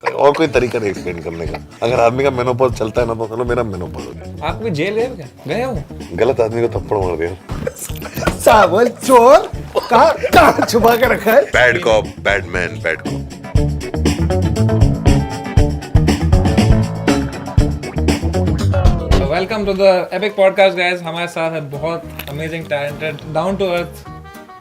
और कोई तरीका नहीं एक्सप्लेन करने का। अगर आदमी का मेनोपॉज चलता है ना तो चलो मेरा मेनोपॉज हो गया। आप भी जेल गए क्या? गए हो? गलत आदमी को थप्पड़ मार दिया। सावल चोर कहाँ छुपा के रखा है? Bad cop, bad man, bad cop. Welcome to the epic podcast guys. हमारे साथ है बहुत amazing talented down to earth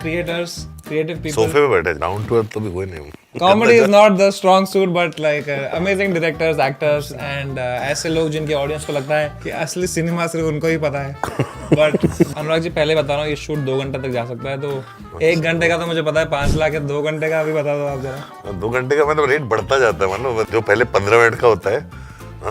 creators, creative people. सोफे पे बैठे डाउन टू अर्थ तो भी कोई नहीं हूँ। Comedy is not the strong suit but like amazing directors, actors and ऐसे लोग जिनके ऑडियंस को लगता है कि असली सिनेमा सिर्फ उनको ही पता है। बट अनुराग जी पहले बता रहा हूँ ये शूट 2 घंटे तक जा सकता है, तो 1 घंटे का तो मुझे पता है 5 लाख है, 2 घंटे का अभी बता दो आप जरा। 2 घंटे का मतलब रेट बढ़ता जाता है, मतलब जो पहले 15 मिनट का होता है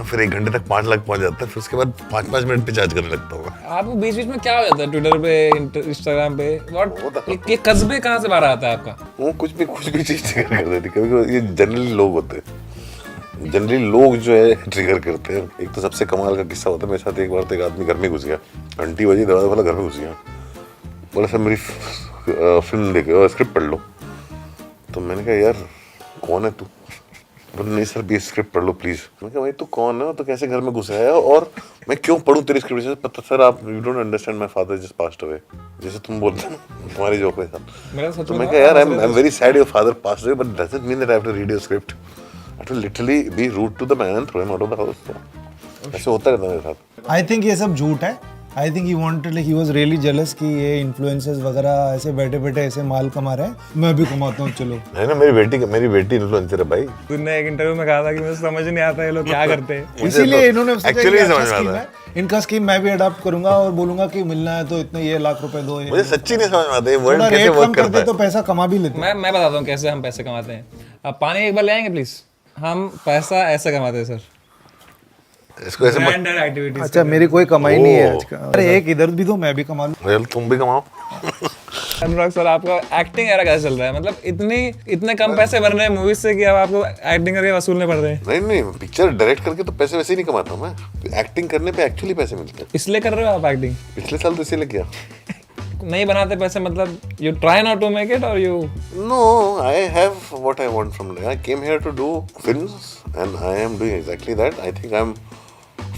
फिर 1 घंटे तक 5 लाख पहुंच जाता है, फिर उसके बाद 5-5 मिनट पे चार्ज करने लगता हूँ। आपको बीच बीच में क्या हो जाता है ट्विटर पे, इंस्टाग्राम पे? व्हाट ये कस्बे कहाँ से बाहर आता है आपका? वो कुछ भी चीज ट्रिगर कर देती है। कभी ये जनरली लोग होते हैं, जनरली लोग जो है ट्रिगर करते हैं। एक तो सबसे कमाल का किस्सा होता है मेरे साथ। एक बार तो एक आदमी घर में घुस गया, घंटी बजी, दरवाजा खोला, घर में घुस गया, बोला सर मेरी फिल्म देखे, स्क्रिप्ट पढ़ लो। तो मैंने कहा यार कौन है तू? बोले नहीं सर प्लीज स्क्रिप्ट पढ़ लो प्लीज। मैं कहा भाई तू कौन है, तो कैसे घर में घुस आया और मैं क्यों पढ़ूं तेरी स्क्रिप्ट? पता सर आप you don't understand my father just passed away, जैसे तुम बोलते हो ना तुम्हारी जोक है सर। तो मैं कहा यार I am very sad your father passed away but doesn't mean that I have to read your script. I have to literally be rude to the man and throw him out of the house. ऐसे होता रहता है मेरे साथ। I think ये सब झूठ है। I think he wanted, like he was really jealous कि ये इन्फ्लुएंसर्स वगैरह ऐसे बैठे बैठे ऐसे माल कमा रहे हैं, मैं भी कमाता हूँ चलो। नहीं ना, मेरी बेटी इन्फ्लुएंसर है भाई। तुमने एक इंटरव्यू में कहा था कि मुझे समझ नहीं आता ये लोग क्या करते हैं। इसीलिए इन्होंने एक्चुअली समझ में आता है। इनका स्कीम मैं भी अडॉप्ट करूंगा और बोलूंगा कि मिलना है तो इतने ये लाख रुपए दो। मुझे सच्ची नहीं समझ में आता ये वर्ल्ड थोड़ा कैसे रेट वर्क कम करता करते है। तो पैसा कमा भी लेते। मैं बताता हूँ कैसे हम पैसे कमाते हैं। आप पानी एक बार ले आएंगे प्लीज? हम पैसा ऐसे कमाते हैं सर, इसको ऐसे मत ब्रांडेड एक्टिविटीज। अच्छा मेरी कोई कमाई नहीं है आज का। अरे एक इधर भी दो मैं भी कमा लूं। वेल तुम भी कमाओ। अनुराग सर आपका एक्टिंग एरा कैसे चल रहा है? मतलब इतने कम पैसे बन रहे हैं मूवीज से कि अब आपको एक्टिंग करके वसूलने पड़ रहे हैं। नहीं पिक्चर डायरेक्ट करके तो पैसे वैसे ही नहीं कमाता हूँ मैं, एक्टिंग करने पे एक्चुअली पैसे मिलते हैं। इसलिए कर रहे हो आप एक्टिंग? पिछले साल तो इसीलिए किया। नहीं बनाते पैसे, मतलब you try not to make it और you? No, I have what I want from life. I came here to do films and I am doing exactly that. I think I'm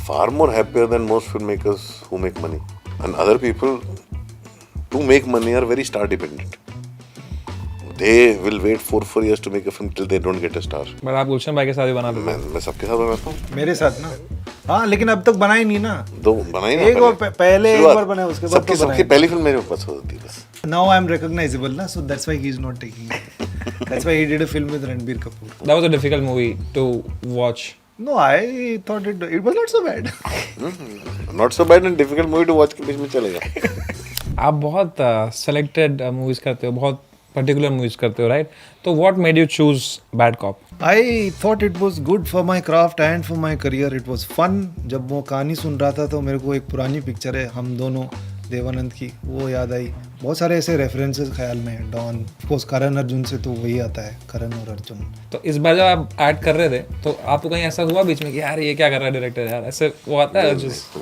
far more happier than most filmmakers who make money. And other people to make money are very star dependent. They will wait 4 years to make a film till they don't get a star. But आप गुलशन भाई के साथ भी बना दो। मैं सबके साथ बनाता हूँ। मेरे साथ ना, हाँ लेकिन अब तक बना ही नहीं ना। दो बनाई ना एक बार पहले एक बार बना, उसके बाद तो सबकी पहली फिल्म मेरे पास होती है बस। Now I am recognizable ना, so that's why he is not taking it. That's why he did a film with Ranbir Kapoor. That was a difficult movie to watch. No, I thought it was not so bad. Not so bad and difficult movie to watch के बीच में चलेगा। आप बहुत selected movies करते हो, बहुत particular movies करते हो, राइट? तो what made you choose bad cop? I thought it was good for my craft and for my career. It was fun. जब वो कहानी सुन रहा था तो मेरे को एक पुरानी पिक्चर है हम दोनों देवानंद की, वो याद आई। बहुत सारे ऐसे रेफरेंसेस ख्याल में है। Don, of course Karan Arjun से तो वही आता है, करण और अर्जुन। तो इस बार जब आप एक्ट कर रहे थे तो आपको कहीं ऐसा हुआ बीच में कि यार ये क्या कर रहा है डायरेक्टर, यार ऐसे वो आता है?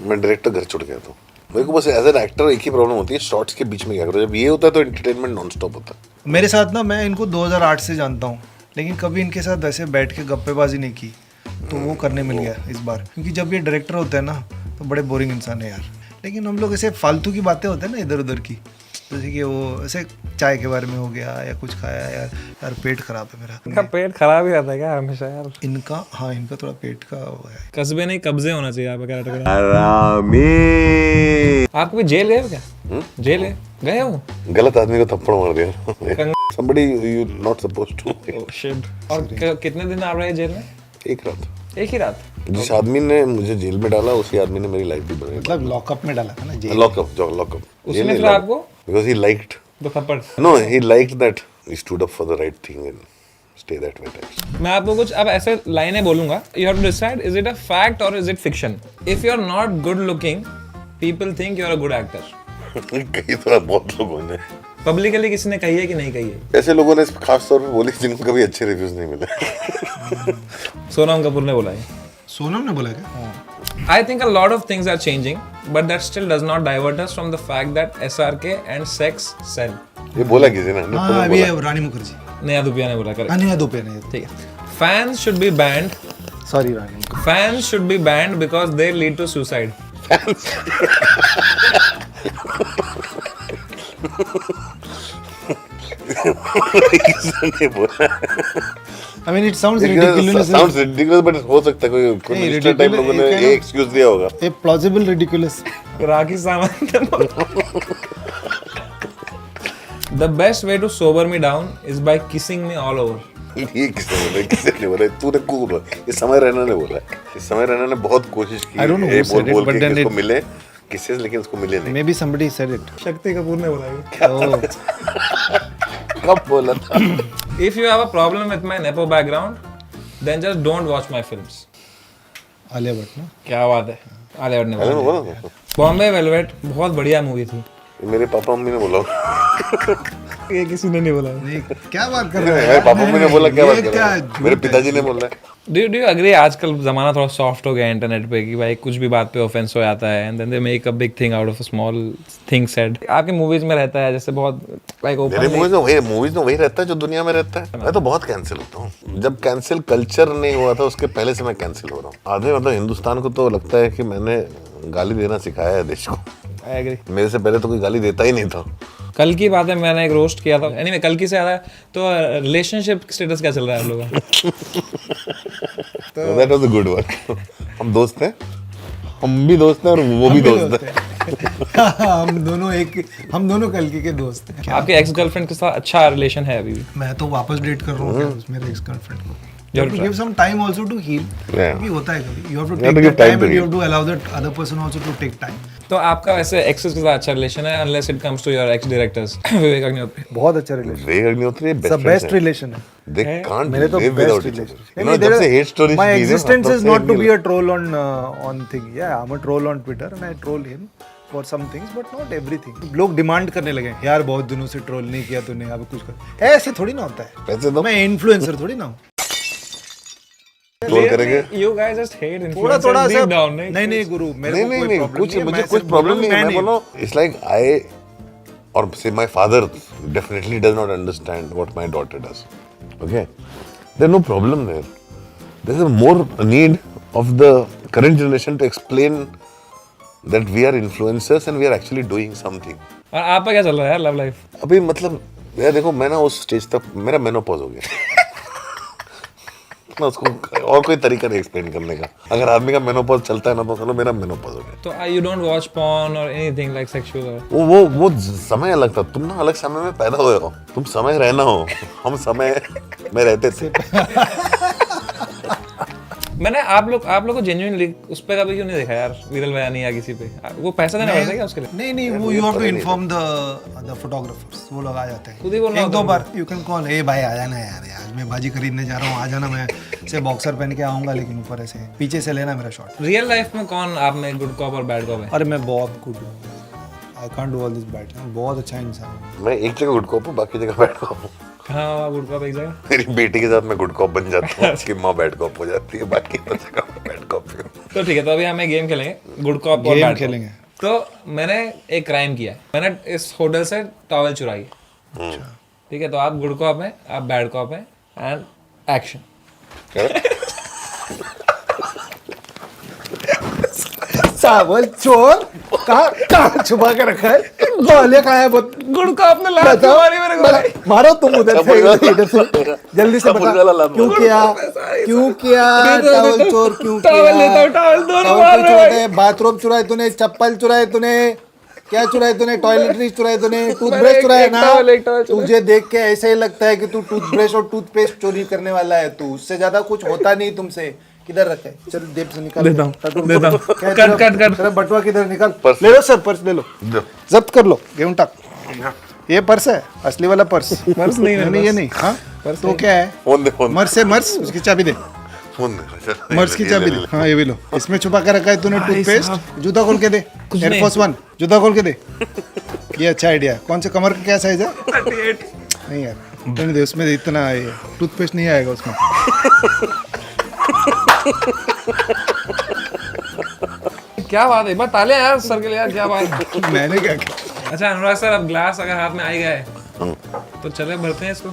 मैं डायरेक्टर घर छोड़ गया था। मेरे को बस एज एन एक्टर एक ही प्रॉब्लम होती है, शॉर्ट्स के बीच में क्या करो। जब ये होता है तो एंटरटेनमेंट नॉन स्टॉप होता है। मेरे साथ ना, मैं इनको 2008 से जानता हूँ लेकिन कभी इनके साथ वैसे बैठ के गप्पेबाजी नहीं की, तो वो करने मिल गया इस बार। क्योंकि जब ये डायरेक्टर होते हैं ना तो बड़े बोरिंग इंसान है यार। लेकिन हम लोग ऐसे फालतू की बातें होते हैं ना इधर उधर की, जैसे कि वो ऐसे चाय के बारे में हो गया या कुछ खाया यार पेट खराब है मेरा। इनका पेट खराब ही रहता है क्या हमेशा यार? इनका, हाँ इनका थोड़ा पेट का वो है। कस्बे नहीं कब्जे होना चाहिए आपका कैरेक्टर का। आप कभी जेल गए हो क्या? जेल गए हो? गलत आदमी को थप्पड़ मार दिया। Somebody you not supposed to. और कितने दिन आप रहे जेल में? एक रात। एक ही रात? जिस आदमी ने मुझे जेल में डाला उसी आदमी ने मेरी लाइफ भी बनाई। मतलब लॉकअप में डाला था ना, जेल। लॉकअप। उसने फिर आपको? Because he liked. तो थप्पड़? No, he liked that he stood up for the right thing and stay that way. मैं आपको कुछ अब ऐसे लाइनें बोलूंगा, you have to decide is it a fact or is it fiction. If you are not good looking, people think you are a good actor. कई तो बहुत लोगों ने पब्लिकली किसी ने कही है कि नहीं कही है? ऐसे लोगों ने खास तौर पे बोली जिनको कभी अच्छे रिव्यूज नहीं मिले। सोनम कपूर ने बोला है। सोनम ने बोला क्या? I think a lot of things are changing, but that still does not divert us from the fact that SRK and sex sell. ये बोला किसी ने? हाँ अभी रानी मुखर्जी, नया दुपिया ने बोला, करेक्ट? अनिया दोपे ने। ठीक है। fans should be banned. Sorry, Rani. Fans should be banned because they lead to suicide. किसने बोला? I mean, it sounds ridiculous. Sounds ridiculous, but हो सकता है कोई मिनिस्टर टाइप लोगों ने ये एक्सक्यूज दिया होगा. A plausible ridiculous. Rakhi Sawant. The best way to sober me down is by kissing me all over. ये किसने बोला? तूने कूल बोला. ये समय रैना ने बोला. इस समय रैना ने बहुत कोशिश की. I don't know who said it, but then इसको मिले किससे, लेकिन उसको मिले नहीं. Maybe somebody said it. Shakti Kapoor ने बोला ये. Oh. कब बोला था? If you have a problem with my nepo background, then just don't watch my films. Alia Bhatt, ना? क्या बात है? आलिया भट्ट ने मैंने बोला. बोला था. बॉम्बे वेलवेट बहुत बढ़िया मूवी थी. मेरे पापा मम्मी ने बोला. ये किसी ने नहीं बोला. नहीं, क्या बात कर रहा है? मेरे पापा मम्मी ने बोला, क्या बात ये कर क्या रहा है? मेरे पिताजी ने बोला. Do you agree आजकल ज़माना थोड़ा सॉफ्ट हो गया है इंटरनेट पे कि भाई कुछ भी बात पे ऑफेंस हो जाता है, and then they make a big thing out of a small thing said. आपकी मूवीज में रहता है जैसे बहुत लाइक मेरे ओपन. मूवीज में वही रहता है जो दुनिया में रहता है. मैं तो बहुत कैंसिल होता हूँ. जब कैंसिल कल्चर नहीं हुआ था उसके पहले से मैं कैंसिल हो रहा हूँ. आधे मतलब हिंदुस्तान को तो लगता है कि मैंने गाली देना सिखाया है देश को. I agree. मेरे से पहले तो कोई गाली देता ही नहीं था. कल की बात है, मैंने एक रोस्ट किया था. एनीवे कल की से आ रहा है तो रिलेशनशिप स्टेटस क्या चल रहा है आप लोगों का? That was a good one. हम दोस्त हैं, हम भी दोस्त हैं और वो भी दोस्त हैं. हम दोनों कल्कि के दोस्त हैं. आपके एक्स गर्लफ्रेंड के साथ अच्छा रिलेशन है अभी भी? मैं तो वापस डेट कर रहा हूँ मेरे एक्स गर्लफ्रेंड को. You You have have to to give some time also to heal. Yeah. क्योंकि होता है कभी. You have to You have take to the give time time to and you heal. have to allow that other person also to take time. तो आपका वैसे access के साथ अच्छा रिलेशन है unless it comes to your ex directors. Vivek Agnihotri. बहुत अच्छा relation. Vivek Agnihotri It's the best relation है. They can't मेरे तो live best without each relation. other. You know, जब से hate stories My की ना, existence तब is से not to नहीं be a troll on thing. Yeah, I'm a troll on Twitter and I troll him for some things but not everything. लोग demand करने लगे यार बहुत दिनों से ट्रोल नहीं किया तूने, अब कुछ कर. ऐसे थोड़ी ना होता है. पैसे दो. मैं इन्फ्लुएंसर थोड़ी ना हूँ. ट्रोल करेंगे. You guys just hate थोड़ा influencers थोड़ा deep सा down, नहीं गुरु मेरे को नहीं कोई प्रॉब्लम कुछ मुझे कुछ प्रॉब्लम नहीं है. मैं बोला इट्स लाइक आई और से my father definitely does not understand what my daughter does. Okay, there no problem there. There is more need of the current generation to explain that we are influencers and we are actually doing something. और आपका क्या चल रहा है यार love life? अभी मतलब यार देखो, मैं ना उस स्टेज तक मेरा मेनोपॉज हो गया. ना उसको और कोई तरीका नहीं एक्सप्लेन करने का. अगर आदमी का मेनोपॉज चलता है ना तो चलो मेरा मेनोपॉज हो गया. तो you don't watch porn or anything like sexual or? वो समय अलग था. तुम ना अलग समय में पैदा हुए हो. तुम समय रहना हो, हम समय में रहते थे. मैंने आप लोग को जेन्युइनली उस पे कभी क्यों नहीं देखा यार, विरल बयानी या किसी पे? वो पैसा देना पड़ता है क्या उसके लिए? नहीं वो you have to inform the photographers. वो लोग आ जाते हैं खुद ही बोलना एक दो बार. यू कैन कॉल, ए भाई आ जाना यार मैं भाजी खरीदने जा रहा हूँ, आ जाना. मैं से बॉक्सर पहन के आऊंगा लेकिन ऊपर ऐसे पीछे से लेना मेरा शॉट. रियल लाइफ में कौन आप में गुड कॉप और बैड कॉप है? अरे मैं बहुत गुड हूँ. I can't do all this bad. बहुत अच्छा इंसान हूँ. मैं एक जगह गुड कॉप हूँ, बाकी जगह बैड कॉप हूँ. हाँ गुड कॉप एक जगह. मेरी बेटी के साथ मैं गुड कॉप बन जाता हूँ, उसकी माँ बैड कॉप हो जाती है, बाकी हर जगह मैं बैड कॉप हूँ. तो ठीक है, तो अभी हम एक गेम खेलेंगे, गुड कॉप और गेम बैड खेलेंगे. तो मैंने एक क्राइम किया है. मैंने इस होटल से टॉवल चुराई. ठीक है, तो आप गुड कॉप हैं, आप बैड कॉप हैं, एंड एक्शन. चावल चोर कहाँ छुपा के रखा है? गोले कहाँ है? गुड कॉप ने लात मारी मेरे को. मारो तुम उधर से इधर से. जल्दी से बता क्यों किया चावल चोर क्यों टॉवल लेता हूँ, टॉवल दोनों मार रहे हैं. बाथरूम चुराए तूने, चप्पल चुराए तूने, क्या चुराए तूने? टॉयलेटरीज चुराए तूने, टूथब्रश चुराए ना? तुझे देख के ऐसे ही लगता है कि तू टूथब्रश और टूथपेस्ट चोरी करने वाला है. तू उससे ज्यादा कुछ होता नहीं तुमसे. किधर रखा है? चल जेब से निकाल. देता हूँ. कट. तेरा बटुआ किधर? निकाल. ले लो सर, पर्स ले लो, जब्त कर लो. गेहूं टाक. ये पर्स है, असली वाला पर्स. पर्स नहीं है, ये नहीं. हाँ तो क्या है? फोन दे, फोन. मर्स उसकी चाबी दे. फोन दे. मर्स की चाबी दे. हाँ ये भी लो. इसमें छुपा कर रखा है तूने टूथपेस्ट. जूता खोल के दे. एयरफोर्स 1 जूता खोल के दे. ये अच्छा आइडिया. कौन से कमर का क्या साइज है? 38. नहीं यार नहीं दे, उसमें इतना टूथपेस्ट नहीं आएगा उसमें. क्या बात है, बस तालियां यार सर के लिए यार, क्या बात है. मैंने क्या किया? अच्छा अनुराग सर, अब ग्लास अगर हाथ में आ गया है तो चले भरते हैं इसको.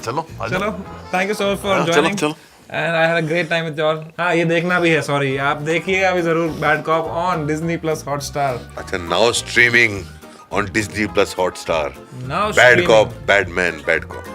चलो चलो, thank you so much for चलो, जॉइनिंग. चलो. And I had a great time with you all. हाँ, ये देखना भी है, सॉरी, आप देखिएगा अभी जरूर, bad cop on Disney Plus Hotstar. अच्छा, now streaming on Disney Plus Hotstar. Now Bad streaming. Cop, Bad Man, Bad Cop.